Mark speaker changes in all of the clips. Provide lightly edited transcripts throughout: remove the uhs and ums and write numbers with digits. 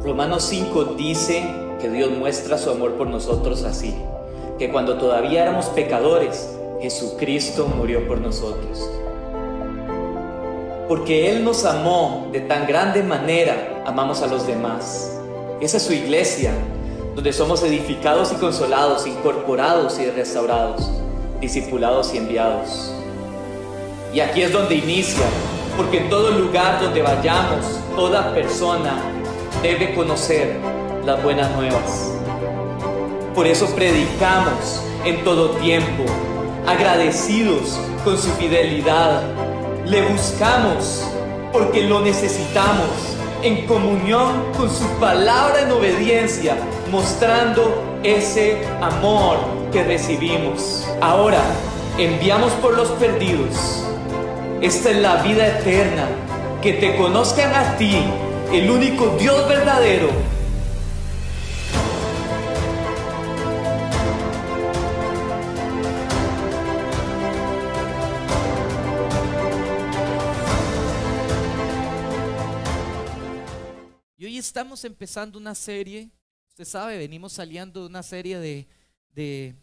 Speaker 1: Romanos 5 dice que Dios muestra su amor por nosotros así, que cuando todavía éramos pecadores, Jesucristo murió por nosotros. Porque Él nos amó de tan grande manera, amamos a los demás. Esa es su iglesia, donde somos edificados y consolados, incorporados y restaurados, discipulados y enviados. Y aquí es donde inicia, porque en todo lugar donde vayamos, toda persona debe conocer las buenas nuevas. Por eso predicamos en todo tiempo, agradecidos con su fidelidad. Le buscamos porque lo necesitamos, en comunión con su palabra en obediencia, mostrando ese amor que recibimos. Ahora, enviamos por los perdidos. Esta es la vida eterna, que te conozcan a ti, el único Dios verdadero.
Speaker 2: Y hoy estamos empezando una serie. Usted sabe, venimos saliendo de una serie de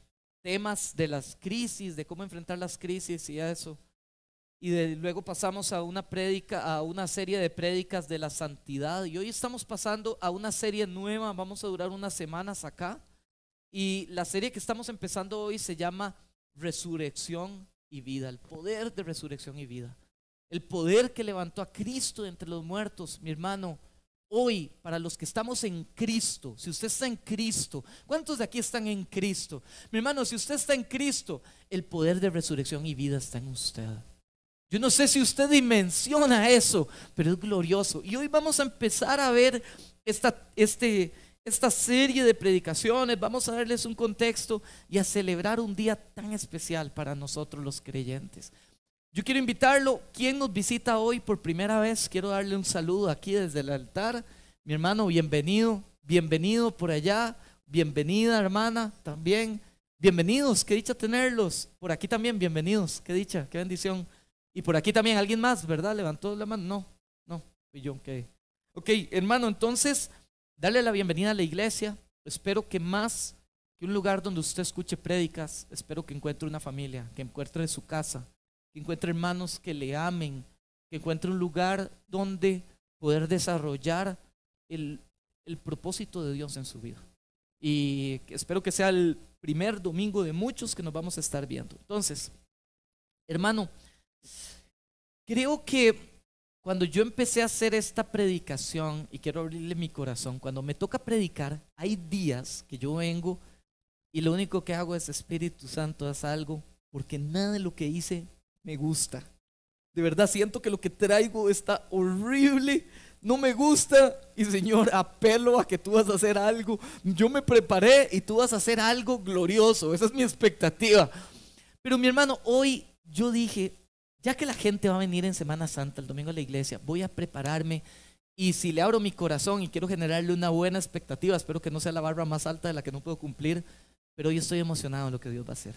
Speaker 2: temas de las crisis, de cómo enfrentar las crisis y eso. Y luego pasamos a una serie de prédicas de la santidad. Y hoy estamos pasando a una serie nueva. Vamos a durar unas semanas acá. Y la serie que estamos empezando hoy se llama Resurrección y Vida. El poder de resurrección y vida. El poder que levantó a Cristo de entre los muertos. Mi hermano, hoy, para los que estamos en Cristo, si usted está en Cristo, ¿cuántos de aquí están en Cristo? Mi hermano, si usted está en Cristo, el poder de resurrección y vida está en usted. Yo no sé si usted dimensiona eso, pero es glorioso. Y hoy vamos a empezar a ver esta serie de predicaciones. Vamos a darles un contexto y a celebrar un día tan especial para nosotros los creyentes. Yo quiero invitarlo, quien nos visita hoy por primera vez, quiero darle un saludo aquí desde el altar. Mi hermano, bienvenido, bienvenido por allá, bienvenida hermana también. Bienvenidos, qué dicha tenerlos. Por aquí también, bienvenidos, qué dicha, qué bendición. Y por aquí también alguien más, ¿verdad? ¿Levantó la mano? No, fui yo, ok, hermano, entonces, darle la bienvenida a la iglesia. Espero que más que un lugar donde usted escuche prédicas, espero que encuentre una familia, que encuentre su casa, que encuentre hermanos que le amen, que encuentre un lugar donde poder desarrollar el propósito de Dios en su vida. Y espero que sea el primer domingo de muchos que nos vamos a estar viendo. Entonces, hermano, creo que cuando yo empecé a hacer esta predicación, y quiero abrirle mi corazón, cuando me toca predicar, hay días que yo vengo y lo único que hago es: Espíritu Santo, haz algo, porque nada de lo que hice me gusta. De verdad siento que lo que traigo está horrible, no me gusta, y Señor, apelo a que tú vas a hacer algo. Yo me preparé y tú vas a hacer algo glorioso, esa es mi expectativa. Pero mi hermano, hoy yo dije, ya que la gente va a venir en Semana Santa, el domingo a la iglesia, voy a prepararme. Y si le abro mi corazón y quiero generarle una buena expectativa, espero que no sea la barra más alta de la que no puedo cumplir, pero hoy estoy emocionado de lo que Dios va a hacer.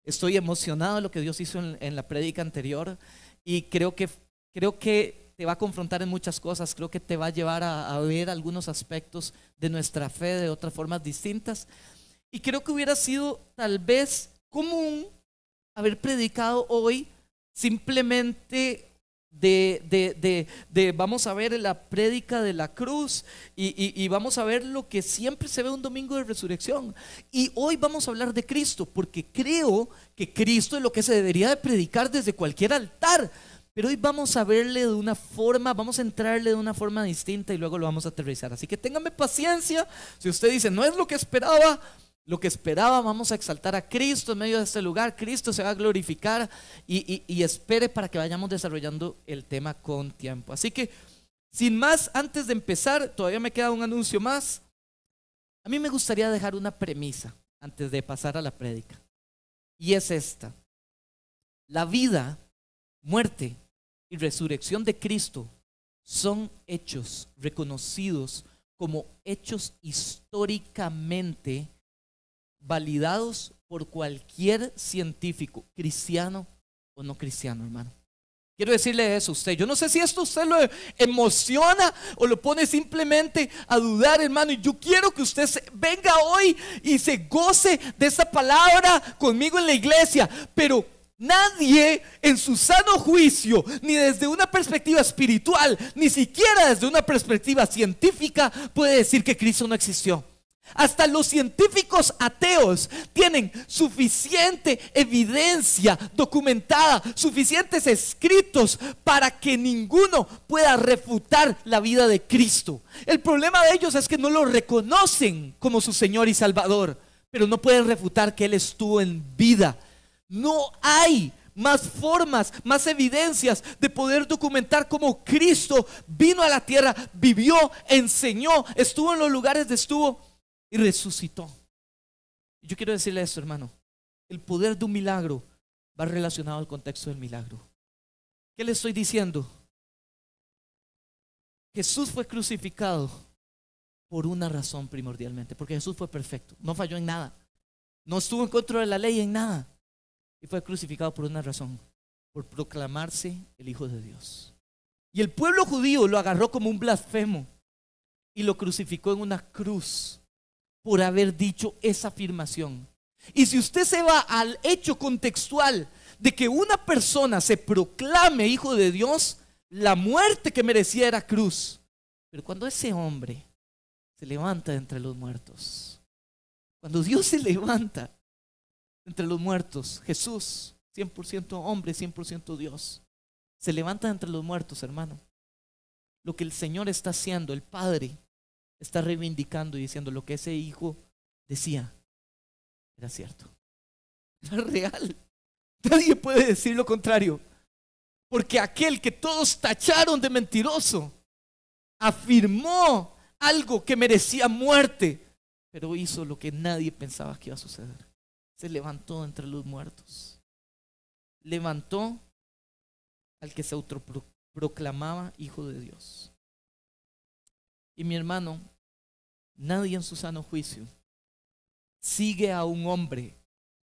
Speaker 2: Estoy emocionado de lo que Dios hizo en la prédica anterior, y creo que te va a confrontar en muchas cosas. Creo que te va a llevar a ver algunos aspectos de nuestra fe de otras formas distintas. Y creo que hubiera sido tal vez común haber predicado hoy simplemente vamos a ver la prédica de la cruz y vamos a ver lo que siempre se ve un domingo de resurrección. Y hoy vamos a hablar de Cristo, porque creo que Cristo es lo que se debería de predicar desde cualquier altar. Pero hoy vamos a verle de una forma, vamos a entrarle de una forma distinta y luego lo vamos a aterrizar. Así que téngame paciencia. Si usted dice, no es lo que esperaba, vamos a exaltar a Cristo en medio de este lugar. Cristo se va a glorificar y espere para que vayamos desarrollando el tema con tiempo. Así que, sin más, antes de empezar, todavía me queda un anuncio más. A mí me gustaría dejar una premisa antes de pasar a la prédica, y es esta: la vida, muerte y resurrección de Cristo son hechos reconocidos como hechos históricamente validados por cualquier científico, cristiano o no cristiano, hermano. Quiero decirle eso a usted. Yo no sé si esto usted lo emociona o lo pone simplemente a dudar, hermano. Y yo quiero que usted venga hoy y se goce de esta palabra conmigo en la iglesia. Pero nadie en su sano juicio, ni desde una perspectiva espiritual, ni siquiera desde una perspectiva científica, puede decir que Cristo no existió. Hasta los científicos ateos tienen suficiente evidencia documentada, suficientes escritos para que ninguno pueda refutar la vida de Cristo. El problema de ellos es que no lo reconocen como su Señor y Salvador, pero no pueden refutar que Él estuvo en vida. No hay más formas, más evidencias de poder documentar cómo Cristo vino a la tierra, vivió, enseñó, estuvo en los lugares de estuvo y resucitó. Y yo quiero decirle esto, hermano: el poder de un milagro va relacionado al contexto del milagro. ¿Qué le estoy diciendo? Jesús fue crucificado por una razón primordialmente, porque Jesús fue perfecto, no falló en nada, no estuvo en contra de la ley en nada, y fue crucificado por una razón: por proclamarse el Hijo de Dios. Y el pueblo judío lo agarró como un blasfemo y lo crucificó en una cruz por haber dicho esa afirmación. Y si usted se va al hecho contextual de que una persona se proclame hijo de Dios, la muerte que merecía era cruz. Pero cuando ese hombre se levanta de entre los muertos, cuando Dios se levanta entre los muertos, Jesús, 100% hombre, 100% Dios, se levanta de entre los muertos, hermano. Lo que el Señor está haciendo, el Padre está reivindicando y diciendo: lo que ese hijo decía era cierto, era real. Nadie puede decir lo contrario, porque aquel que todos tacharon de mentiroso afirmó algo que merecía muerte, pero hizo lo que nadie pensaba que iba a suceder. Se levantó entre los muertos, levantó al que se autoproclamaba hijo de Dios. Y mi hermano, nadie en su sano juicio sigue a un hombre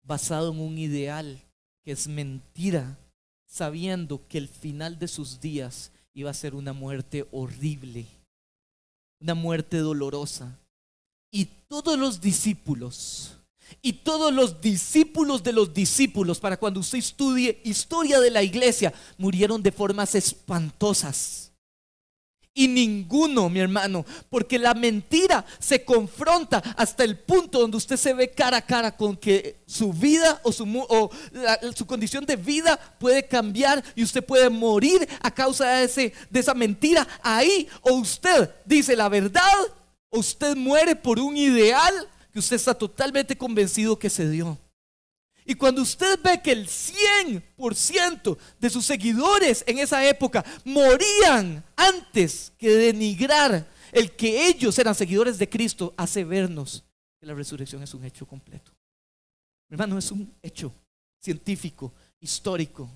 Speaker 2: basado en un ideal que es mentira, sabiendo que el final de sus días iba a ser una muerte horrible, una muerte dolorosa. Y todos los discípulos de los discípulos, para cuando usted estudie historia de la iglesia, murieron de formas espantosas. Y ninguno, mi hermano, porque la mentira se confronta hasta el punto donde usted se ve cara a cara con que su vida o su condición de vida puede cambiar y usted puede morir a causa de esa mentira ahí. O usted dice la verdad o usted muere por un ideal que usted está totalmente convencido que se dio. Y cuando usted ve que el 100% de sus seguidores en esa época morían antes que denigrar el que ellos eran seguidores de Cristo, hace vernos que la resurrección es un hecho completo. Hermano, es un hecho científico, histórico.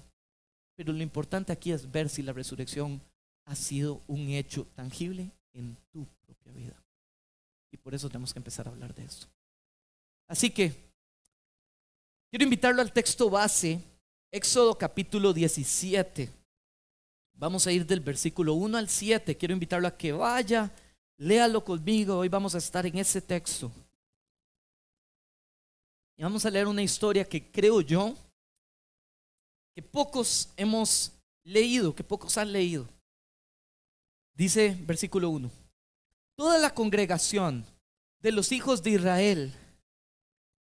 Speaker 2: Pero lo importante aquí es ver si la resurrección ha sido un hecho tangible en tu propia vida. Y por eso tenemos que empezar a hablar de esto. Así que quiero invitarlo al texto base, Éxodo capítulo 17. Vamos a ir del versículo 1 al 7. Quiero invitarlo a que vaya, léalo conmigo. Hoy vamos a estar en ese texto. Y vamos a leer una historia que creo yo que pocos hemos leído, que pocos han leído. Dice versículo 1: toda la congregación de los hijos de Israel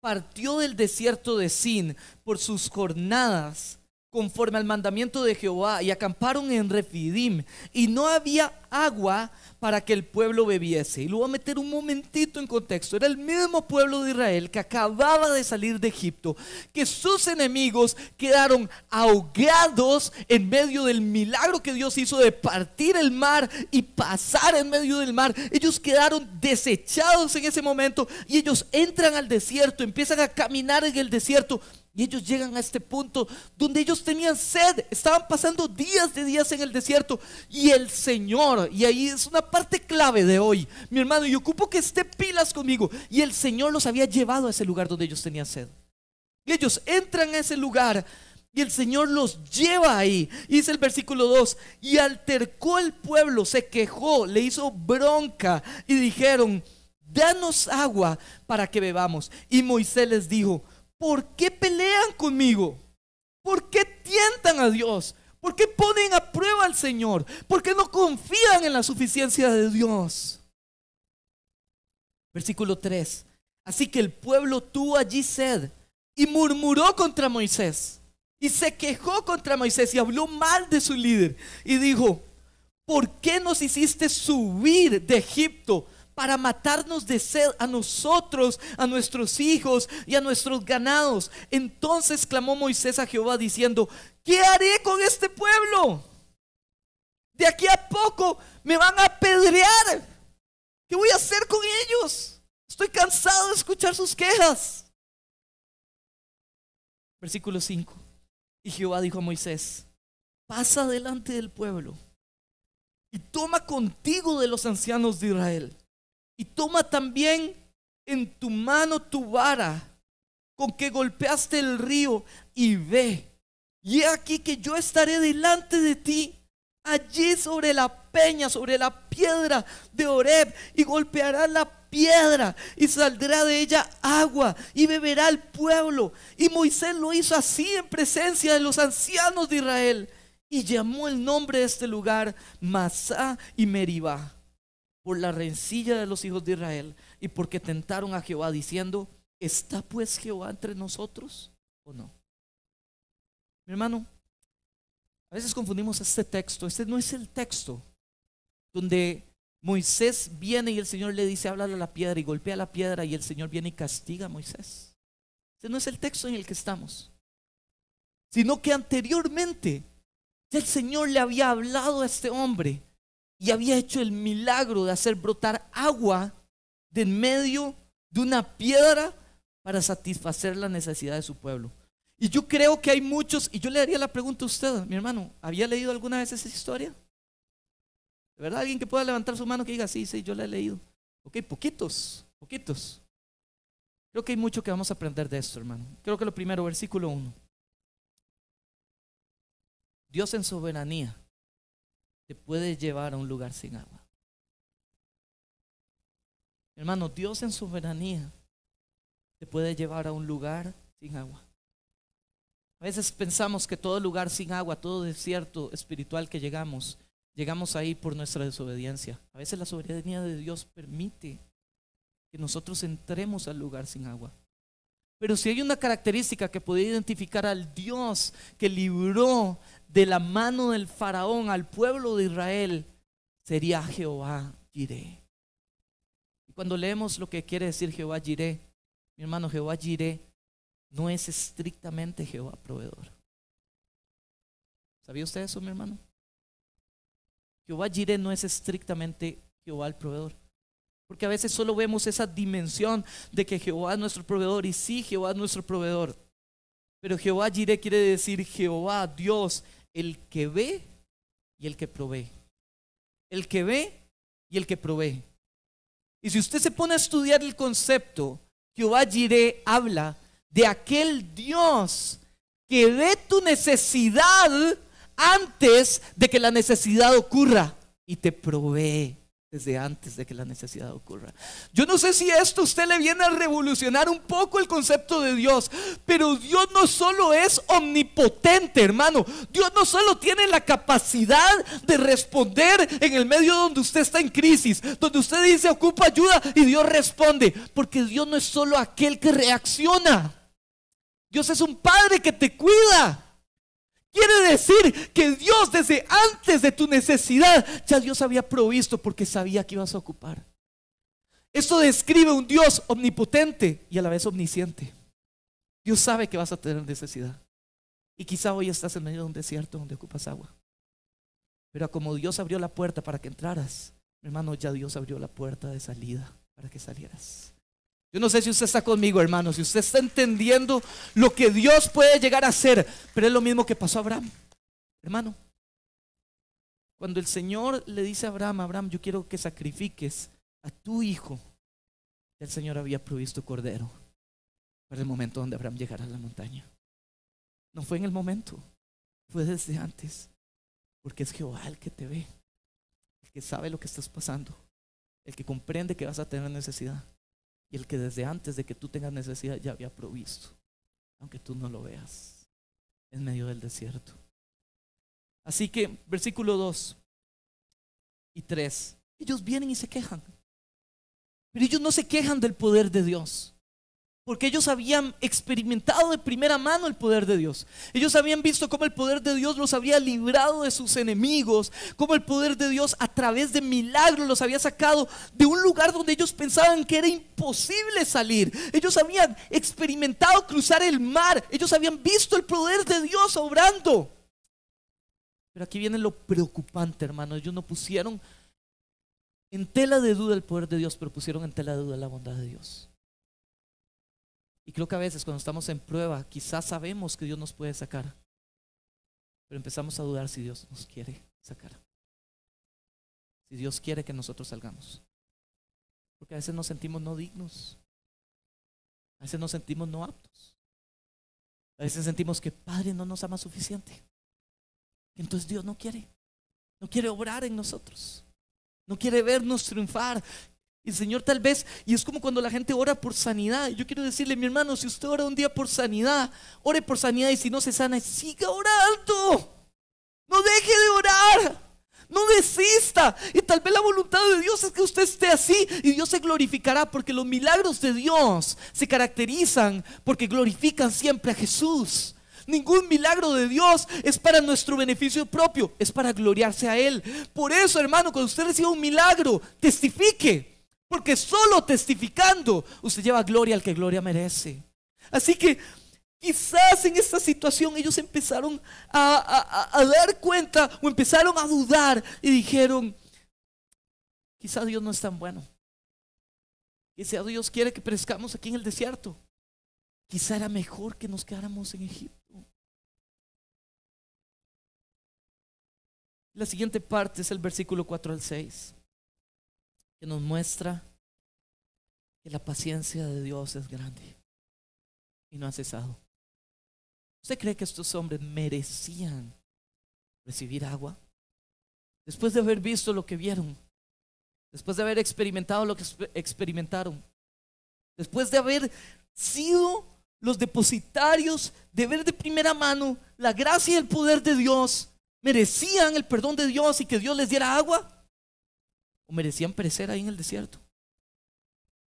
Speaker 2: partió del desierto de Sin por sus jornadas conforme al mandamiento de Jehová y acamparon en Refidim, y no había agua para que el pueblo bebiese. Y lo voy a meter un momentito en contexto. Era el mismo pueblo de Israel que acababa de salir de Egipto, que sus enemigos quedaron ahogados en medio del milagro que Dios hizo de partir el mar y pasar en medio del mar. Ellos quedaron desechados en ese momento y ellos entran al desierto, empiezan a caminar en el desierto. Y ellos llegan a este punto donde ellos tenían sed. Estaban pasando días de días en el desierto. Y el Señor, y ahí es una parte clave de hoy, mi hermano, y ocupo que esté pilas conmigo. Y el Señor los había llevado a ese lugar donde ellos tenían sed. Y ellos entran a ese lugar Y el Señor los lleva ahí. Y dice el versículo 2: y altercó el pueblo, se quejó, le hizo bronca y dijeron: danos agua para que bebamos. Y Moisés les dijo: ¿por qué pelean conmigo? ¿Por qué tientan a Dios? ¿Por qué ponen a prueba al Señor? ¿Por qué no confían en la suficiencia de Dios? Versículo 3: así que el pueblo tuvo allí sed y murmuró contra Moisés, y se quejó contra Moisés y habló mal de su líder y dijo: ¿por qué nos hiciste subir de Egipto para matarnos de sed a nosotros, a nuestros hijos y a nuestros ganados? Entonces clamó Moisés a Jehová diciendo: ¿qué haré con este pueblo? De aquí a poco me van a apedrear. ¿Qué voy a hacer con ellos? Estoy cansado de escuchar sus quejas. Versículo 5: y Jehová dijo a Moisés: pasa delante del pueblo y toma contigo de los ancianos de Israel, y toma también en tu mano tu vara con que golpeaste el río, y ve, y he aquí que yo estaré delante de ti allí sobre la peña, sobre la piedra de Horeb, y golpeará la piedra y saldrá de ella agua y beberá el pueblo. Y Moisés lo hizo así en presencia de los ancianos de Israel, y llamó el nombre de este lugar Masá y Meribá, por la rencilla de los hijos de Israel y porque tentaron a Jehová diciendo: ¿está pues Jehová entre nosotros o no? Mi hermano, a veces confundimos este texto. Este no es el texto donde Moisés viene y el Señor le dice: háblale a la piedra, y golpea la piedra, y el Señor viene y castiga a Moisés. Este no es el texto en el que estamos, sino que anteriormente ya el Señor le había hablado a este hombre y había hecho el milagro de hacer brotar agua de en medio de una piedra para satisfacer la necesidad de su pueblo. Y yo creo que hay muchos, y yo le haría la pregunta a usted, mi hermano: ¿había leído alguna vez esa historia? ¿De verdad? Alguien que pueda levantar su mano que diga: sí, yo la he leído. Ok, poquitos. Creo que hay mucho que vamos a aprender de esto, hermano. Creo que lo primero, versículo 1: Dios en soberanía te puede llevar a un lugar sin agua. Hermano, Dios en soberanía te puede llevar a un lugar sin agua. A veces pensamos que todo lugar sin agua, todo desierto espiritual que llegamos ahí por nuestra desobediencia. A veces la soberanía de Dios permite que nosotros entremos al lugar sin agua. Pero si hay una característica que puede identificar al Dios que libró de la mano del faraón al pueblo de Israel, sería Jehová Jireh. Y cuando leemos lo que quiere decir Jehová Jireh, mi hermano, Jehová Jireh no es estrictamente Jehová proveedor. ¿Sabía usted eso, mi hermano? Jehová Jireh no es estrictamente Jehová el proveedor. Porque a veces solo vemos esa dimensión de que Jehová es nuestro proveedor. Y sí, Jehová es nuestro proveedor. Pero Jehová Jireh quiere decir Jehová, Dios, el que ve y el que provee. El que ve y el que provee. Y si usted se pone a estudiar el concepto, Jehová Jireh habla de aquel Dios que ve tu necesidad antes de que la necesidad ocurra y te provee desde antes de que la necesidad ocurra. Yo no sé si esto a usted le viene a revolucionar un poco el concepto de Dios, pero Dios no solo es omnipotente, hermano. Dios no solo tiene la capacidad de responder en el medio donde usted está en crisis, donde usted dice ocupa ayuda y Dios responde, porque Dios no es solo aquel que reacciona. Dios es un padre que te cuida. Quiere decir que Dios desde antes de tu necesidad ya Dios había provisto porque sabía que ibas a ocupar. Esto describe un Dios omnipotente y a la vez omnisciente. Dios sabe que vas a tener necesidad. Y quizá hoy estás en medio de un desierto donde ocupas agua. Pero como Dios abrió la puerta para que entraras, mi hermano, ya Dios abrió la puerta de salida para que salieras. Yo no sé si usted está conmigo, hermano, si usted está entendiendo lo que Dios puede llegar a hacer, pero es lo mismo que pasó a Abraham, hermano. Cuando el Señor le dice a Abraham: Abraham, yo quiero que sacrifiques a tu hijo, el Señor había provisto cordero para el momento donde Abraham llegara a la montaña. No fue en el momento, fue desde antes. Porque es Jehová el que te ve, el que sabe lo que estás pasando, el que comprende que vas a tener necesidad y el que desde antes de que tú tengas necesidad ya había provisto, aunque tú no lo veas, en medio del desierto. Así que versículo 2 y 3, ellos vienen y se quejan, pero ellos no se quejan del poder de Dios, porque ellos habían experimentado de primera mano el poder de Dios. Ellos habían visto cómo el poder de Dios los había librado de sus enemigos, cómo el poder de Dios a través de milagros los había sacado de un lugar donde ellos pensaban que era imposible salir. Ellos habían experimentado cruzar el mar, ellos habían visto el poder de Dios obrando. Pero aquí viene lo preocupante, hermano. Ellos no pusieron en tela de duda el poder de Dios, pero pusieron en tela de duda la bondad de Dios. Y creo que a veces cuando estamos en prueba, quizás sabemos que Dios nos puede sacar, pero empezamos a dudar si Dios nos quiere sacar, si Dios quiere que nosotros salgamos. Porque a veces nos sentimos no dignos, a veces nos sentimos no aptos, a veces sentimos que Padre no nos ama suficiente, que entonces Dios no quiere obrar en nosotros, no quiere vernos triunfar. Y el Señor tal vez, y es como cuando la gente ora por sanidad. Yo quiero decirle, mi hermano, si usted ora un día por sanidad, ore por sanidad, y si no se sana, siga orando. No deje de orar, no desista. Y tal vez la voluntad de Dios es que usted esté así y Dios se glorificará, porque los milagros de Dios se caracterizan porque glorifican siempre a Jesús. Ningún milagro de Dios es para nuestro beneficio propio, es para gloriarse a Él. Por eso, hermano, cuando usted reciba un milagro, testifique. Porque solo testificando usted lleva gloria al que gloria merece. Así que quizás en esta situación ellos empezaron a dar cuenta o empezaron a dudar y dijeron, quizá Dios no es tan bueno. Quizá Dios quiere que perezcamos aquí en el desierto. Quizá era mejor que nos quedáramos en Egipto. La siguiente parte es el versículo 4 al 6. Que nos muestra que la paciencia de Dios es grande y no ha cesado. ¿Usted cree que estos hombres merecían recibir agua? Después de haber visto lo que vieron, después de haber experimentado lo que experimentaron, después de haber sido los depositarios de ver de primera mano la gracia y el poder de Dios, ¿merecían el perdón de Dios y que Dios les diera agua? ¿O merecían perecer ahí en el desierto?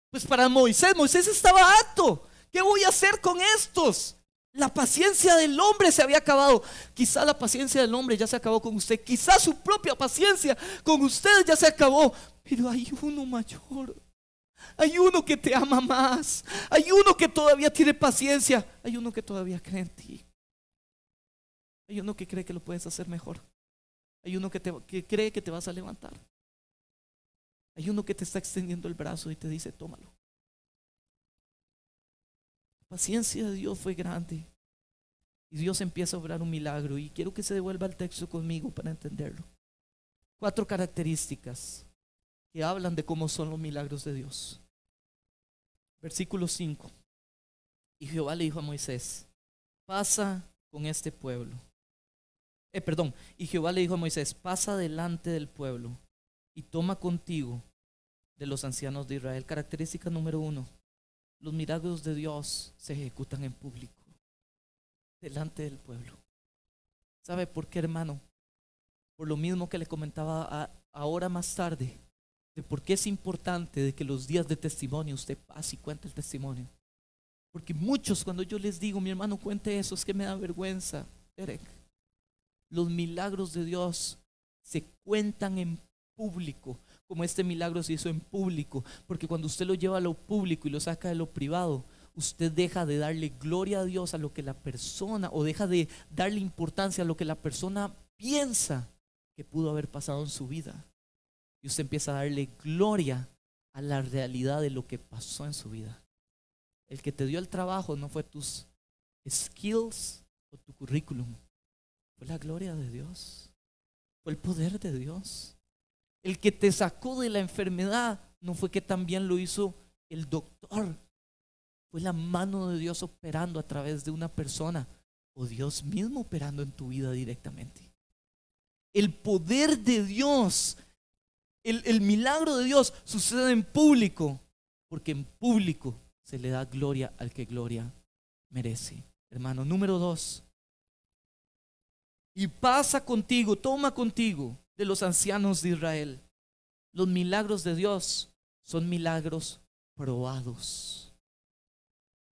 Speaker 2: Pues para Moisés estaba harto. ¿Qué voy a hacer con estos? La paciencia del hombre se había acabado. Quizá la paciencia del hombre ya se acabó con usted. Quizá su propia paciencia con usted ya se acabó. Pero hay uno mayor. Hay uno que te ama más. Hay uno que todavía tiene paciencia. Hay uno que todavía cree en ti. Hay uno que cree que lo puedes hacer mejor. Hay uno que cree que te vas a levantar. Hay uno que te está extendiendo el brazo y te dice, tómalo. La paciencia de Dios fue grande. Y Dios empieza a obrar un milagro. Y quiero que se devuelva el texto conmigo para entenderlo. 4 características que hablan de cómo son los milagros de Dios. Versículo 5. Y Jehová le dijo a Moisés, pasa con este pueblo. Y Jehová le dijo a Moisés, pasa delante del pueblo y toma contigo de los ancianos de Israel. Característica número 1. Los milagros de Dios se ejecutan en público, delante del pueblo. ¿Sabe por qué, hermano? Por lo mismo que le comentaba ahora más tarde, de por qué es importante de que los días de testimonio usted pase y cuente el testimonio. Porque muchos, cuando yo les digo, mi hermano, cuente eso, es que me da vergüenza. Derek, los milagros de Dios se cuentan en público, como este milagro se hizo en público, porque cuando usted lo lleva a lo público y lo saca de lo privado, usted deja de darle gloria a Dios a lo que la persona, o deja de darle importancia a lo que la persona piensa que pudo haber pasado en su vida, y usted empieza a darle gloria a la realidad de lo que pasó en su vida. El que te dio el trabajo no fue tus skills o tu currículum, fue la gloria de Dios, fue el poder de Dios. El que te sacó de la enfermedad no fue que también lo hizo el doctor, fue la mano de Dios operando a través de una persona o Dios mismo operando en tu vida directamente. El poder de Dios, el milagro de Dios sucede en público, porque en público se le da gloria al que gloria merece. Hermano, número 2. Y pasa contigo, toma contigo de los ancianos de Israel. Los milagros de Dios son milagros probados.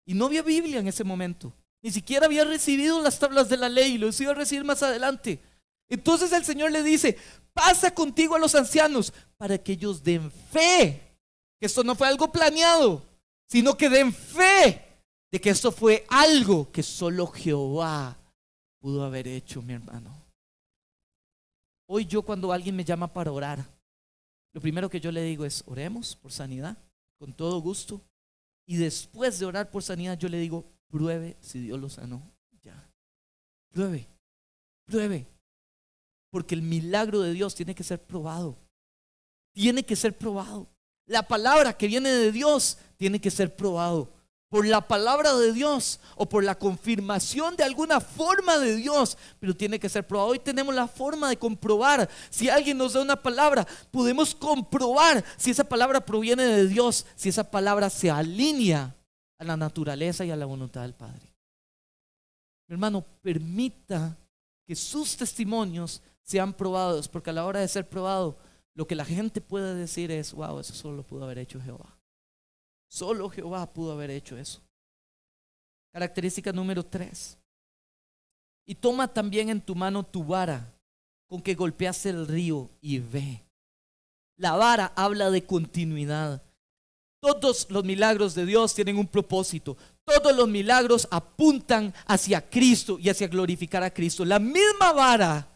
Speaker 2: Y no había Biblia en ese momento. Ni siquiera había recibido las tablas de la ley. Los iba a recibir más adelante. Entonces el Señor le dice: pasa contigo a los ancianos para que ellos den fe. Que esto no fue algo planeado, sino que den fe de que esto fue algo que solo Jehová pudo haber hecho, mi hermano. Hoy yo, cuando alguien me llama para orar, lo primero que yo le digo es: oremos por sanidad, con todo gusto. Y después de orar por sanidad, yo le digo: pruebe si Dios lo sanó. Ya. Pruebe. Porque el milagro de Dios tiene que ser probado. Tiene que ser probado. La palabra que viene de Dios tiene que ser probado. Por la palabra de Dios o por la confirmación de alguna forma de Dios, pero tiene que ser probado. Hoy tenemos la forma de comprobar. Si alguien nos da una palabra, podemos comprobar si esa palabra proviene de Dios, si esa palabra se alinea a la naturaleza y a la voluntad del Padre. Mi hermano, permita que sus testimonios sean probados, porque a la hora de ser probado, lo que la gente puede decir es: wow, eso solo pudo haber hecho Jehová. Solo Jehová pudo haber hecho eso. Característica número 3. Y toma también en tu mano tu vara, con que golpeas el río, y ve. La vara habla de continuidad. Todos los milagros de Dios tienen un propósito. Todos los milagros apuntan hacia Cristo y hacia glorificar a Cristo. La misma vara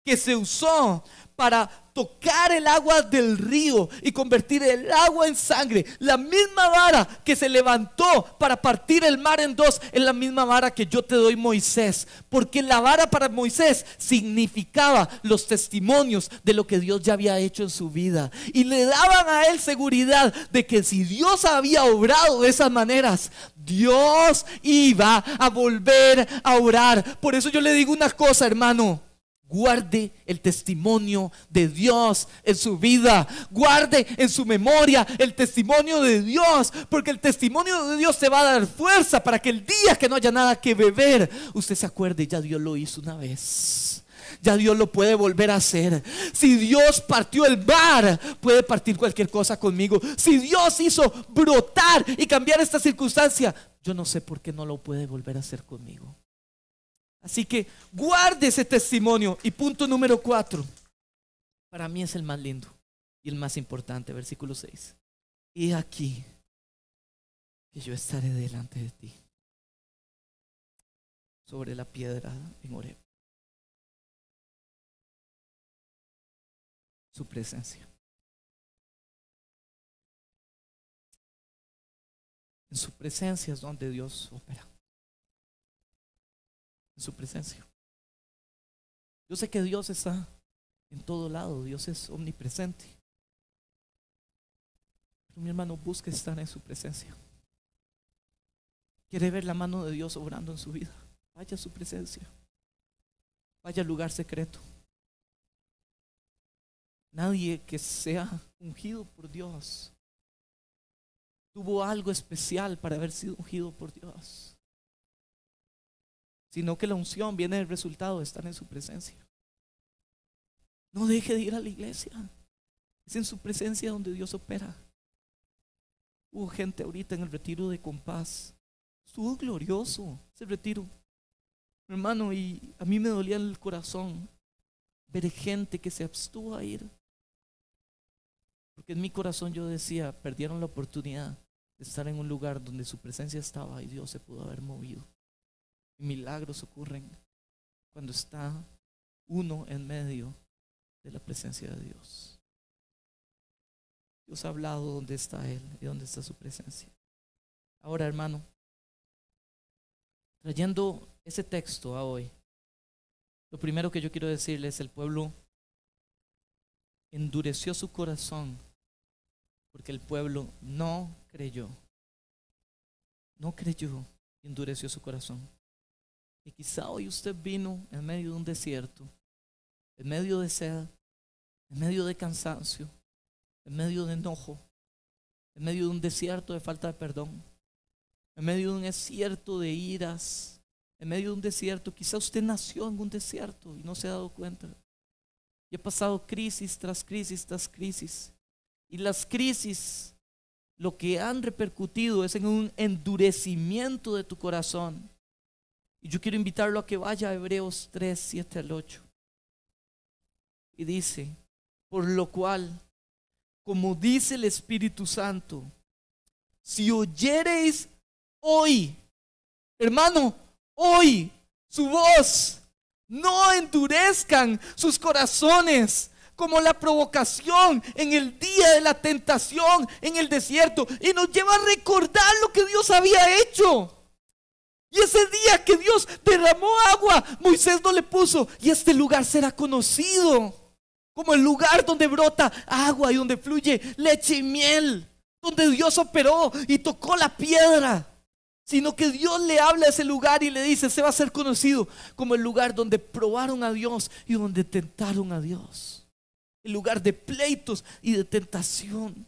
Speaker 2: que se usó para tocar el agua del río y convertir el agua en sangre, la misma vara que se levantó para partir el mar en dos, es la misma vara que yo te doy, Moisés, porque la vara para Moisés significaba los testimonios de lo que Dios ya había hecho en su vida, y le daban a él seguridad de que si Dios había obrado de esas maneras, Dios iba a volver a orar. Por eso yo le digo una cosa, hermano: guarde el testimonio de Dios en su vida. Guarde en su memoria el testimonio de Dios, porque el testimonio de Dios te va a dar fuerza para que el día que no haya nada que beber, usted se acuerde: ya Dios lo hizo una vez, ya Dios lo puede volver a hacer. Si Dios partió el mar, puede partir cualquier cosa conmigo. Si Dios hizo brotar y cambiar esta circunstancia, yo no sé por qué no lo puede volver a hacer conmigo. Así que guarde ese testimonio. Y punto número 4, para mí es el más lindo y el más importante, versículo 6. He aquí que yo estaré delante de ti sobre la piedra en Horeb. Su presencia. En su presencia es donde Dios opera. En su presencia. Yo sé que Dios está en todo lado, Dios es omnipresente, pero mi hermano, busque estar en su presencia. ¿Quiere ver la mano de Dios obrando en su vida? Vaya a su presencia, vaya al lugar secreto. Nadie que sea ungido por Dios tuvo algo especial para haber sido ungido por Dios, sino que la unción viene del resultado de estar en su presencia. No deje de ir a la iglesia. Es en su presencia donde Dios opera. Hubo gente ahorita en el retiro de Compás. Estuvo glorioso ese retiro, hermano, y a mí me dolía el corazón ver gente que se abstuvo a ir, porque en mi corazón yo decía: perdieron la oportunidad de estar en un lugar donde su presencia estaba y Dios se pudo haber movido. Milagros ocurren cuando está uno en medio de la presencia de Dios. Dios ha hablado dónde está Él y dónde está su presencia. Ahora, hermano, trayendo ese texto a hoy, lo primero que yo quiero decirles: el pueblo endureció su corazón porque el pueblo no creyó. No creyó y endureció su corazón. Y quizá hoy usted vino en medio de un desierto, en medio de sed, en medio de cansancio, en medio de enojo, en medio de un desierto de falta de perdón, en medio de un desierto de iras, en medio de un desierto. Quizá usted nació en un desierto y no se ha dado cuenta. Y ha pasado crisis tras crisis tras crisis. Y las crisis lo que han repercutido es en un endurecimiento de tu corazón. Y yo quiero invitarlo a que vaya a Hebreos 3, 7 al 8. Y dice: por lo cual, como dice el Espíritu Santo, si oyereis hoy, hermano, hoy su voz, no endurezcan sus corazones como la provocación en el día de la tentación en el desierto. Y nos lleva a recordar lo que Dios había hecho. Y ese día que Dios derramó agua, Moisés no le puso: y este lugar será conocido como el lugar donde brota agua y donde fluye leche y miel, donde Dios operó y tocó la piedra. Sino que Dios le habla a ese lugar y le dice: se va a ser conocido como el lugar donde probaron a Dios y donde tentaron a Dios. El lugar de pleitos y de tentación.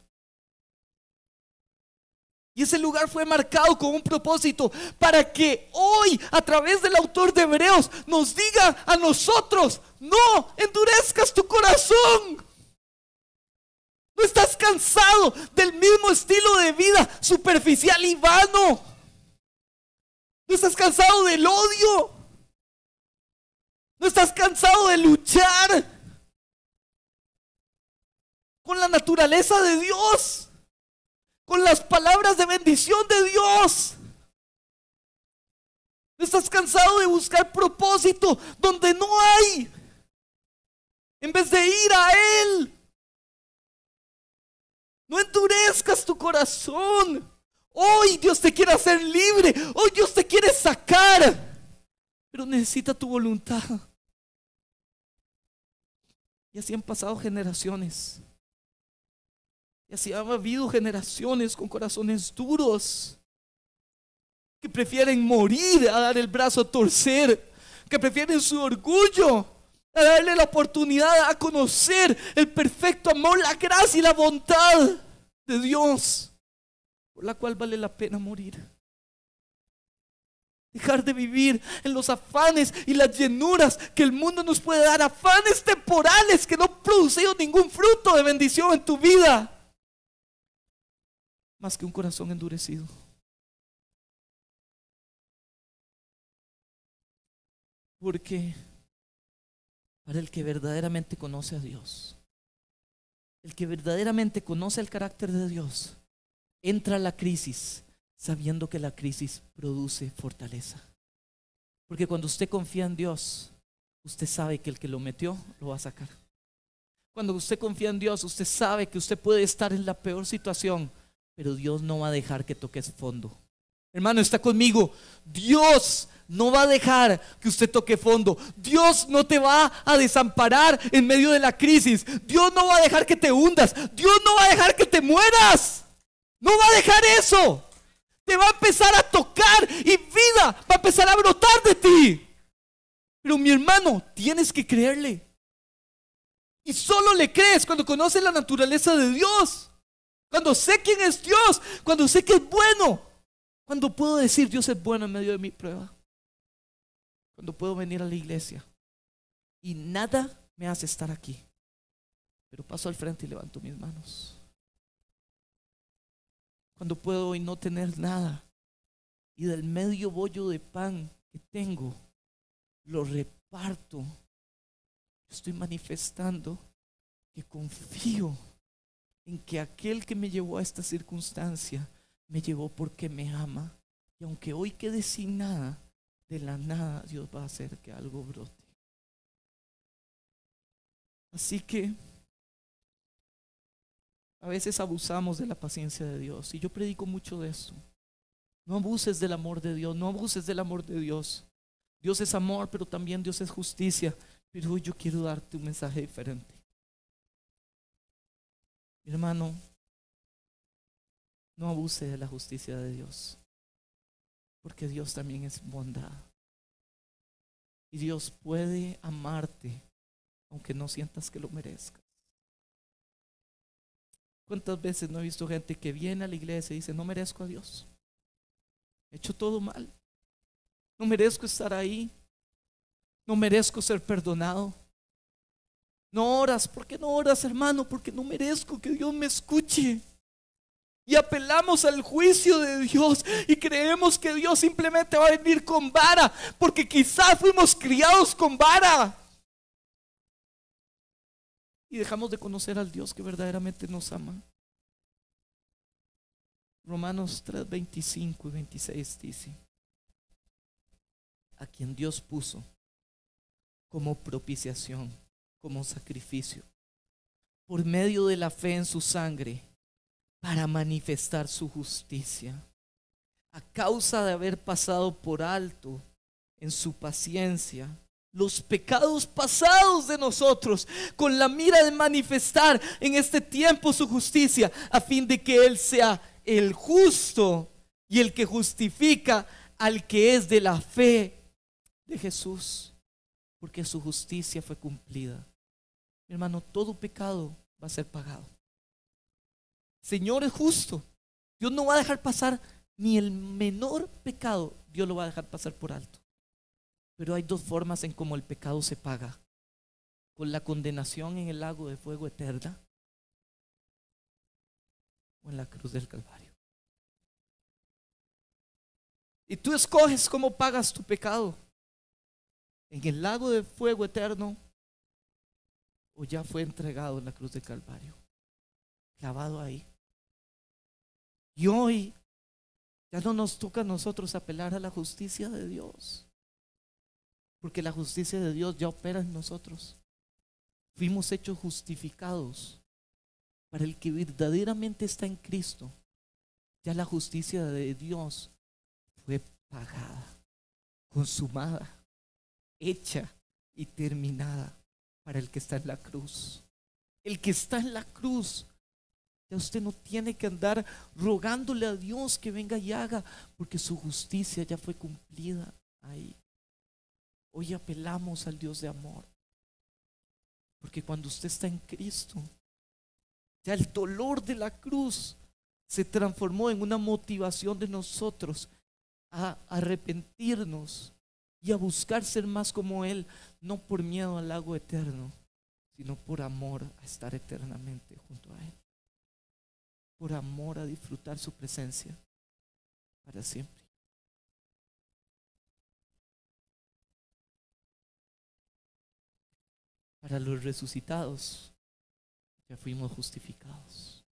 Speaker 2: Y ese lugar fue marcado con un propósito, para que hoy, a través del autor de Hebreos, nos diga a nosotros: no endurezcas tu corazón. No estás cansado del mismo estilo de vida superficial y vano. No estás cansado del odio. No estás cansado de luchar con la naturaleza de Dios, con las palabras de bendición de Dios. No estás cansado de buscar propósito donde no hay, en vez de ir a Él. No endurezcas tu corazón. Hoy Dios te quiere hacer libre. Hoy Dios te quiere sacar, pero necesita tu voluntad. Y así han pasado generaciones. Y así han habido generaciones con corazones duros, que prefieren morir a dar el brazo a torcer, que prefieren su orgullo a darle la oportunidad a conocer el perfecto amor, la gracia y la bondad de Dios, por la cual vale la pena morir. Dejar de vivir en los afanes y las llenuras que el mundo nos puede dar, afanes temporales que no han producido ningún fruto de bendición en tu vida, más que un corazón endurecido. Porque para el que verdaderamente conoce a Dios, el que verdaderamente conoce el carácter de Dios, entra a la crisis sabiendo que la crisis produce fortaleza. Porque cuando usted confía en Dios, usted sabe que el que lo metió lo va a sacar. Cuando usted confía en Dios, usted sabe que usted puede estar en la peor situación, pero Dios no va a dejar que toques fondo. Hermano, está conmigo. Dios no va a dejar que usted toque fondo. Dios no te va a desamparar en medio de la crisis. Dios no va a dejar que te hundas. Dios no va a dejar que te mueras. No va a dejar eso. Te va a empezar a tocar y vida va a empezar a brotar de ti. Pero mi hermano, tienes que creerle. Y solo le crees cuando conoces la naturaleza de Dios, cuando sé quién es Dios, cuando sé que es bueno, cuando puedo decir: Dios es bueno en medio de mi prueba, cuando puedo venir a la iglesia y nada me hace estar aquí, pero paso al frente y levanto mis manos. Cuando puedo hoy no tener nada y del medio bollo de pan que tengo lo reparto, estoy manifestando que confío en que aquel que me llevó a esta circunstancia me llevó porque me ama. Y aunque hoy quede sin nada, de la nada Dios va a hacer que algo brote. Así que a veces abusamos de la paciencia de Dios, y yo predico mucho de esto. No abuses del amor de Dios, no abuses del amor de Dios. Dios es amor, pero también Dios es justicia. Pero hoy yo quiero darte un mensaje diferente. Mi hermano, no abuse de la justicia de Dios, porque Dios también es bondad. Y Dios puede amarte aunque no sientas que lo merezcas. ¿Cuántas veces no he visto gente que viene a la iglesia y dice, no merezco a Dios? He hecho todo mal. No merezco estar ahí. No merezco ser perdonado. No oras. ¿Por qué no oras, hermano? Porque no merezco que Dios me escuche. Y apelamos al juicio de Dios y creemos que Dios simplemente va a venir con vara, porque quizás fuimos criados con vara. Y dejamos de conocer al Dios que verdaderamente nos ama. Romanos 3, 25 y 26 dice: a quien Dios puso como propiciación, como sacrificio, por medio de la fe en su sangre, para manifestar su justicia, a causa de haber pasado por alto en su paciencia los pecados pasados de nosotros, con la mira de manifestar en este tiempo su justicia, a fin de que Él sea el justo y el que justifica al que es de la fe de Jesús, porque su justicia fue cumplida. Mi hermano, todo pecado va a ser pagado. Señor es justo. Dios no va a dejar pasar ni el menor pecado. Dios lo va a dejar pasar por alto. Pero hay dos formas en cómo el pecado se paga: con la condenación en el lago de fuego eterna, o en la cruz del Calvario. Y tú escoges cómo pagas tu pecado: en el lago de fuego eterno, o ya fue entregado en la cruz del Calvario, clavado ahí. Y hoy ya no nos toca a nosotros apelar a la justicia de Dios, porque la justicia de Dios ya opera en nosotros. Fuimos hechos justificados. Para el que verdaderamente está en Cristo, ya la justicia de Dios fue pagada, consumada, hecha y terminada para el que está en la cruz. El que está en la cruz, ya usted no tiene que andar rogándole a Dios que venga y haga, porque su justicia ya fue cumplida ahí. Hoy apelamos al Dios de amor, porque cuando usted está en Cristo, ya el dolor de la cruz se transformó en una motivación de nosotros a arrepentirnos y a buscar ser más como Él, no por miedo al lago eterno, sino por amor a estar eternamente junto a Él, por amor a disfrutar su presencia para siempre. Para los resucitados, ya fuimos justificados.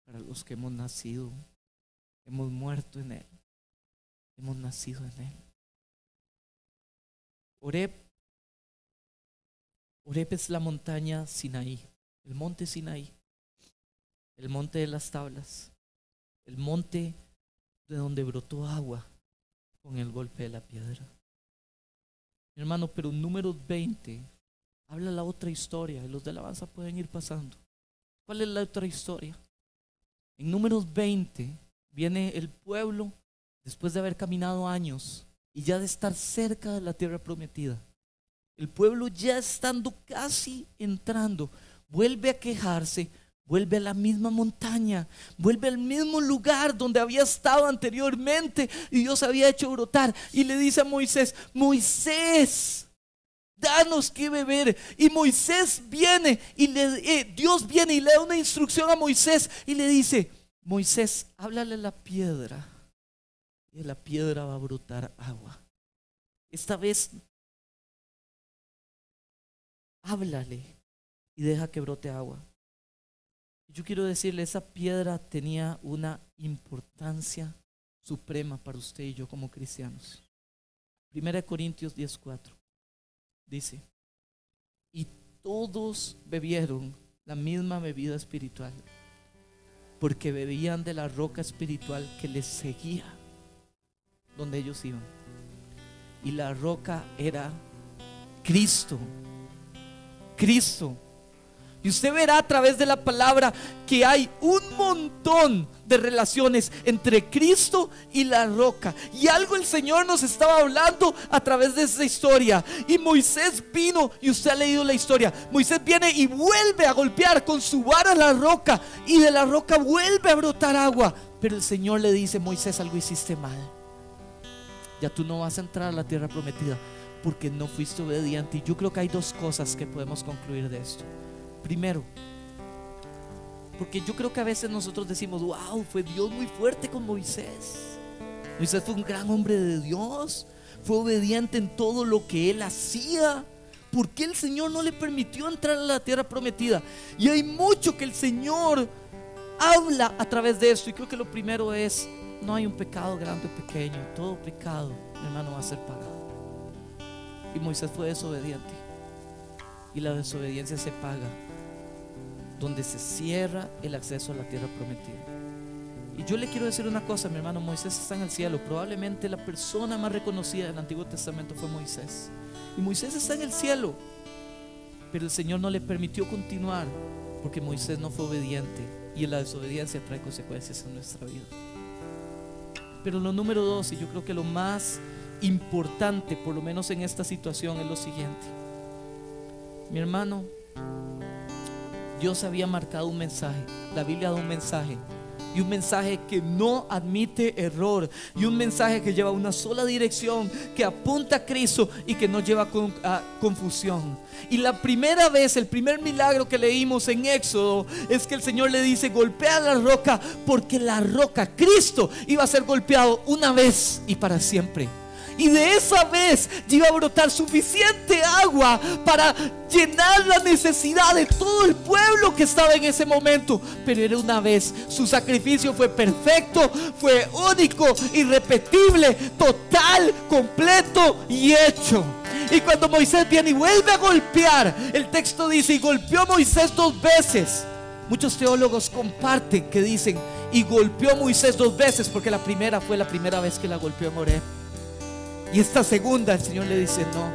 Speaker 2: Para los que hemos nacido, hemos muerto en Él, hemos nacido en Él. Horeb es la montaña Sinaí, el monte Sinaí, el monte de las tablas, el monte de donde brotó agua con el golpe de la piedra. Mi hermano, pero Números 20 habla la otra historia, y los de alabanza pueden ir pasando. ¿Cuál es la otra historia? En Números 20 viene el pueblo, después de haber caminado años y ya de estar cerca de la tierra prometida. El pueblo, ya estando casi entrando, vuelve a quejarse, vuelve a la misma montaña, vuelve al mismo lugar donde había estado anteriormente y Dios había hecho brotar, y le dice a Moisés: Moisés, danos que beber. Y Moisés viene y Dios viene y le da una instrucción a Moisés y le dice: Moisés, háblale a la piedra y de la piedra va a brotar agua. Esta vez háblale y deja que brote agua. Yo quiero decirle, esa piedra tenía una importancia suprema para usted y yo como cristianos. 1 Corintios 10:4 dice: y todos bebieron la misma bebida espiritual, porque bebían de la roca espiritual que les seguía donde ellos iban, y la roca era Cristo. Cristo. Y usted verá a través de la palabra que hay un montón de relaciones entre Cristo y la roca. Y algo el Señor nos estaba hablando a través de esa historia. Y Moisés vino, y usted ha leído la historia. Moisés viene y vuelve a golpear con su vara la roca, y de la roca vuelve a brotar agua. Pero el Señor le dice: Moisés, algo hiciste mal. Ya tú no vas a entrar a la tierra prometida porque no fuiste obediente. Y yo creo que hay dos cosas que podemos concluir de esto. Primero, porque yo creo que a veces nosotros decimos: wow, fue Dios muy fuerte con Moisés. Moisés fue un gran hombre de Dios, fue obediente en todo lo que él hacía. ¿Por qué el Señor no le permitió entrar a la tierra prometida? Y hay mucho que el Señor habla a través de esto. Y creo que lo primero es: no hay un pecado grande o pequeño. Todo pecado, mi hermano, va a ser pagado. Y Moisés fue desobediente, y la desobediencia se paga donde se cierra el acceso a la tierra prometida. Y yo le quiero decir una cosa, mi hermano: Moisés está en el cielo. Probablemente la persona más reconocida del Antiguo Testamento fue Moisés. Y Moisés está en el cielo, pero el Señor no le permitió continuar porque Moisés no fue obediente, y la desobediencia trae consecuencias en nuestra vida. Pero lo número dos, y yo creo que lo más importante, por lo menos en esta situación, es lo siguiente. Mi hermano, Dios había marcado un mensaje. La Biblia da un mensaje, y un mensaje que no admite error, y un mensaje que lleva una sola dirección, que apunta a Cristo y que no lleva a confusión. Y la primera vez, el primer milagro que leímos en Éxodo, es que el Señor le dice: golpea la roca, porque la roca, Cristo, iba a ser golpeado una vez y para siempre. Y de esa vez iba a brotar suficiente agua para llenar la necesidad de todo el pueblo que estaba en ese momento. Pero era una vez. Su sacrificio fue perfecto, fue único, irrepetible, total, completo y hecho. Y cuando Moisés viene y vuelve a golpear, el texto dice: y golpeó a Moisés 2 veces. Muchos teólogos comparten que dicen: y golpeó a Moisés 2 veces, porque la primera fue la primera vez que la golpeó en Horeb. Y esta segunda, el Señor le dice: no,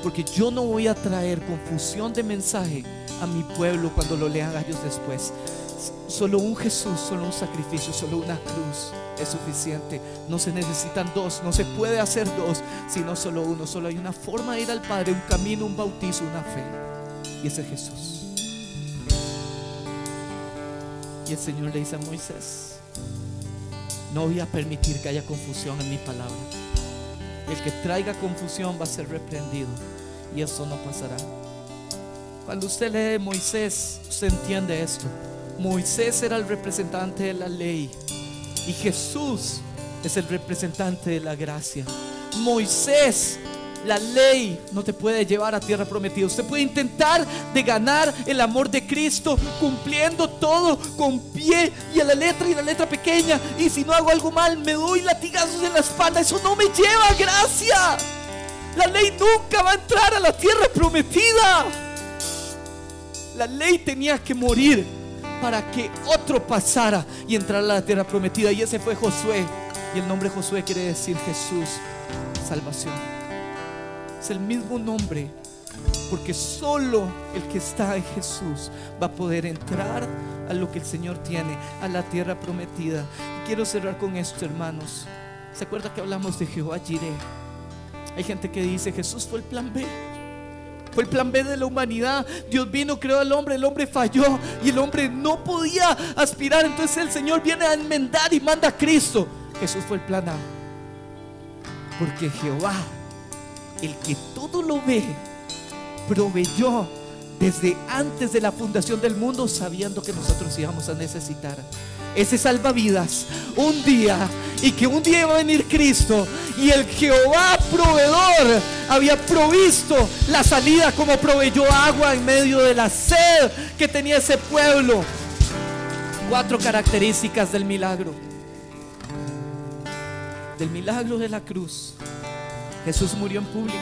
Speaker 2: porque yo no voy a traer confusión de mensaje a mi pueblo cuando lo lean años después. Solo un Jesús, solo un sacrificio, solo una cruz es suficiente. No se necesitan dos, no se puede hacer dos, sino solo uno. Solo hay una forma de ir al Padre, un camino, un bautizo, una fe, y ese es Jesús. Y el Señor le dice a Moisés: no voy a permitir que haya confusión en mi palabra. El que traiga confusión va a ser reprendido, y eso no pasará. Cuando usted lee Moisés, usted entiende esto. Moisés era el representante de la ley, y Jesús es el representante de la gracia. Moisés, la ley no te puede llevar a tierra prometida. Usted puede intentar de ganar el amor de Cristo cumpliendo todo con pie y a la letra pequeña, y si no hago algo mal me doy latigazos en la espalda. Eso no me lleva a gracia. La ley nunca va a entrar a la tierra prometida. La ley tenía que morir para que otro pasara y entrara a la tierra prometida, y ese fue Josué. Y el nombre Josué quiere decir Jesús, salvación. Es el mismo nombre, porque solo el que está en Jesús va a poder entrar a lo que el Señor tiene, a la tierra prometida. Quiero cerrar con esto, hermanos. ¿Se acuerda que hablamos de Jehová Jireh? Hay gente que dice: Jesús fue el plan B. Fue el plan B de la humanidad. Dios vino, creó al hombre, el hombre falló y el hombre no podía aspirar. Entonces el Señor viene a enmendar y manda a Cristo. Jesús fue el plan A, porque Jehová, el que todo lo ve, proveyó desde antes de la fundación del mundo, sabiendo que nosotros íbamos a necesitar ese salvavidas un día, y que un día iba a venir Cristo, y el Jehová proveedor había provisto la salida, como proveyó agua en medio de la sed que tenía ese pueblo. 4 características del milagro de la cruz. Jesús murió en público,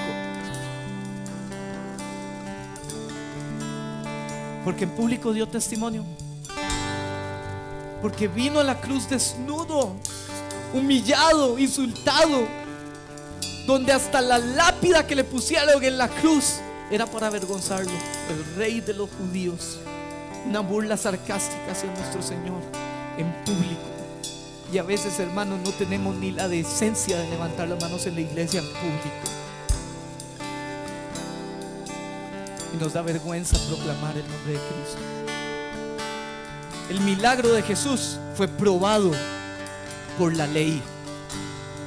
Speaker 2: porque en público dio testimonio, porque vino a la cruz desnudo, humillado, insultado, donde hasta la lápida que le pusieron en la cruz era para avergonzarlo. El rey de los judíos una burla sarcástica hacia nuestro Señor en público. Y a veces, hermanos, no tenemos ni la decencia de levantar las manos en la iglesia en público. Y nos da vergüenza proclamar el nombre de Cristo. El milagro de Jesús fue probado por la ley,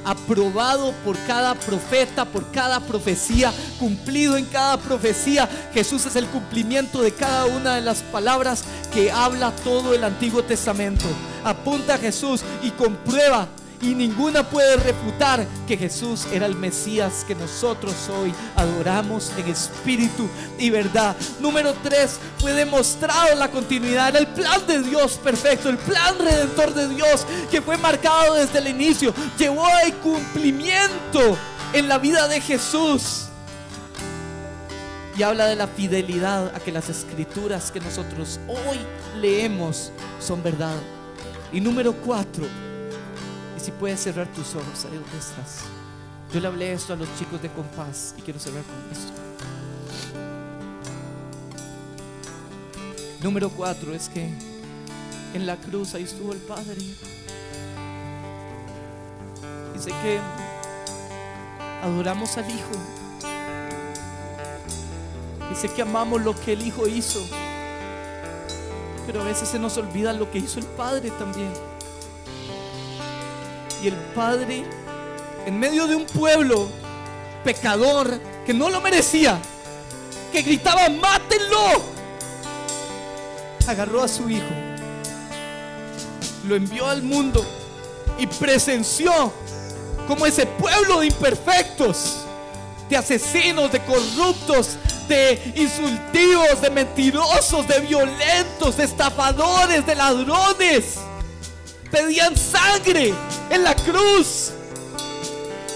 Speaker 2: aprobado por cada profeta, por cada profecía, cumplido en cada profecía. Jesús es el cumplimiento de cada una de las palabras que habla todo el Antiguo Testamento. Apunta a Jesús y comprueba, y ninguna puede refutar que Jesús era el Mesías que nosotros hoy adoramos en espíritu y verdad. Número 3, fue demostrado la continuidad. Era el plan de Dios perfecto, el plan redentor de Dios que fue marcado desde el inicio, llevó al cumplimiento en la vida de Jesús. Y habla de la fidelidad a que las escrituras que nosotros hoy leemos son verdad. Y número 4, y si puedes cerrar tus ojos, ahí donde estás. Yo le hablé esto a los chicos de Compás y quiero cerrar con esto. Número 4 es que en la cruz ahí estuvo el Padre. Dice que adoramos al Hijo. Dice que amamos lo que el Hijo hizo, pero a veces se nos olvida lo que hizo el Padre también. Y el Padre, en medio de un pueblo pecador que no lo merecía, que gritaba mátenlo, agarró a su Hijo, lo envió al mundo y presenció como ese pueblo de imperfectos, de asesinos, de corruptos, de insultivos, de mentirosos, de violentos, de estafadores, de ladrones, pedían sangre en la cruz.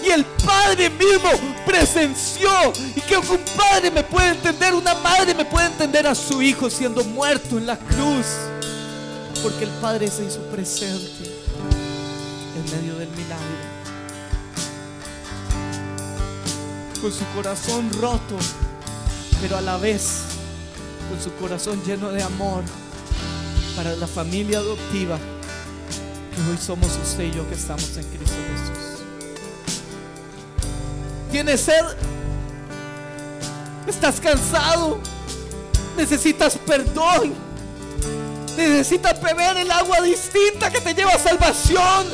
Speaker 2: Y el Padre mismo presenció. Y que un padre me puede entender, una madre me puede entender a su hijo siendo muerto en la cruz, porque el Padre se hizo presente en medio del milagro, con su corazón roto, pero a la vez con su corazón lleno de amor para la familia adoptiva que hoy somos usted y yo, que estamos en Cristo Jesús. ¿Tienes sed? ¿Estás cansado? ¿Necesitas perdón? ¿Necesitas beber el agua distinta que te lleva a salvación?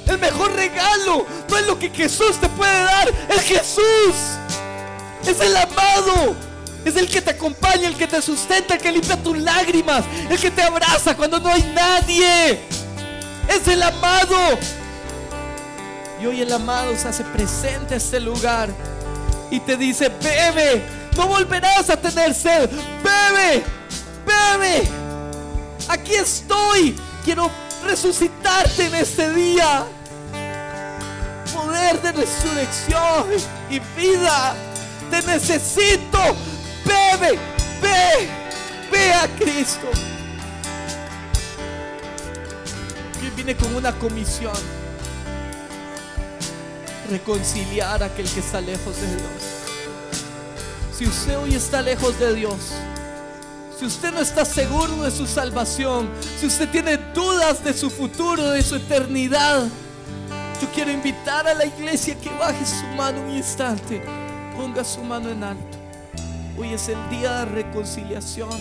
Speaker 2: El mejor regalo no es lo que Jesús te puede dar, es Jesús. Es el amado, es el que te acompaña, el que te sustenta, el que limpia tus lágrimas, el que te abraza cuando no hay nadie. Es el amado. Y hoy el amado se hace presente a este lugar y te dice: bebe, no volverás a tener sed. Bebe, bebe. Aquí estoy. Quiero resucitarte en este día. Poder de resurrección y vida. Te necesito. Bebe, ve a Cristo. Yo vine con una comisión: reconciliar a aquel que está lejos de Dios. Si usted hoy está lejos de Dios, si usted no está seguro de su salvación, si usted tiene dudas de su futuro, de su eternidad, yo quiero invitar a la iglesia que baje su mano un instante, ponga su mano en alto. Hoy es el día de reconciliación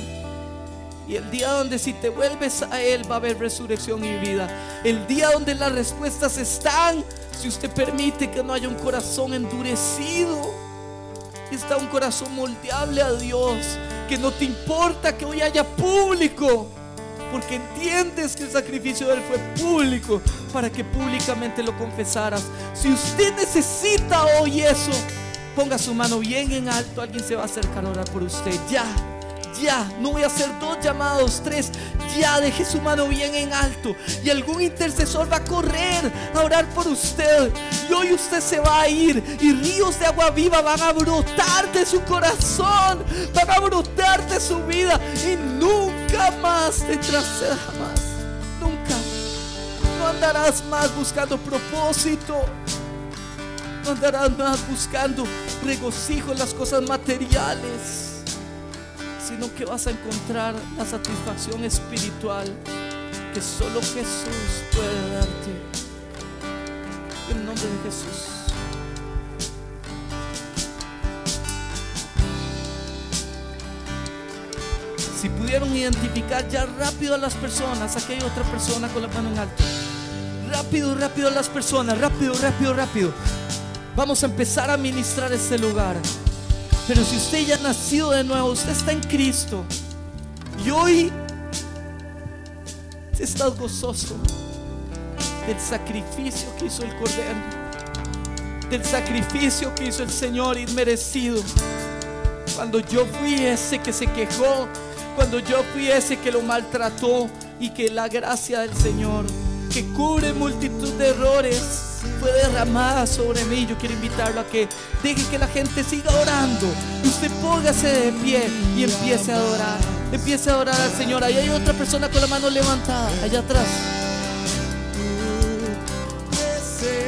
Speaker 2: y el día donde, si te vuelves a Él, va a haber resurrección y vida. El día donde las respuestas están, si usted permite que no haya un corazón endurecido, está un corazón moldeable a Dios, que no te importa que hoy haya público, porque entiendes que el sacrificio de Él fue público para que públicamente lo confesaras. Si usted necesita hoy eso, ponga su mano bien en alto. Alguien se va a acercar a orar por usted. Ya, no voy a hacer 2 llamados, 3. Ya, deje su mano bien en alto y algún intercesor va a correr a orar por usted. Y hoy usted se va a ir y ríos de agua viva van a brotar de su corazón, van a brotar de su vida, y nunca más tendrás sed, jamás, nunca. No andarás más buscando propósito, no andarás más buscando regocijo en las cosas materiales, sino que vas a encontrar la satisfacción espiritual que solo Jesús puede darte. En el nombre de Jesús. Si pudieron identificar ya rápido a las personas, aquí hay otra persona con la mano en alto. Rápido, rápido a las personas, rápido, rápido, rápido. Vamos a empezar a ministrar este lugar. Pero si usted ya ha nacido de nuevo, usted está en Cristo y hoy estás gozoso del sacrificio que hizo el Cordero, del sacrificio que hizo el Señor inmerecido. Cuando yo fui ese que se quejó, cuando yo fui ese que lo maltrató, y que la gracia del Señor, que cubre multitud de errores, fue derramada sobre mí. Yo quiero invitarlo a que deje que la gente siga orando. Usted póngase de pie y empiece a adorar. Empiece a adorar al Señor. Ahí hay otra persona con la mano levantada, allá atrás.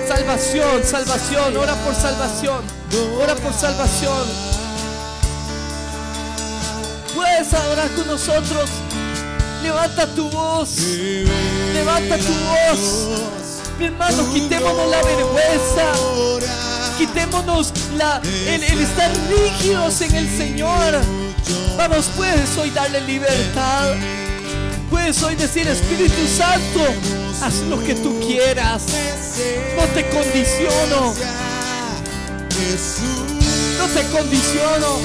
Speaker 2: Salvación, salvación. Ora por salvación. Ora por salvación. Puedes adorar con nosotros. Levanta tu voz. Levanta tu voz. Mi hermano, quitémonos la vergüenza, quitémonos el estar rígidos en el Señor. Vamos, puedes hoy darle libertad. Puedes hoy decir: Espíritu Santo, haz lo que tú quieras. No te condiciono. No te condiciono.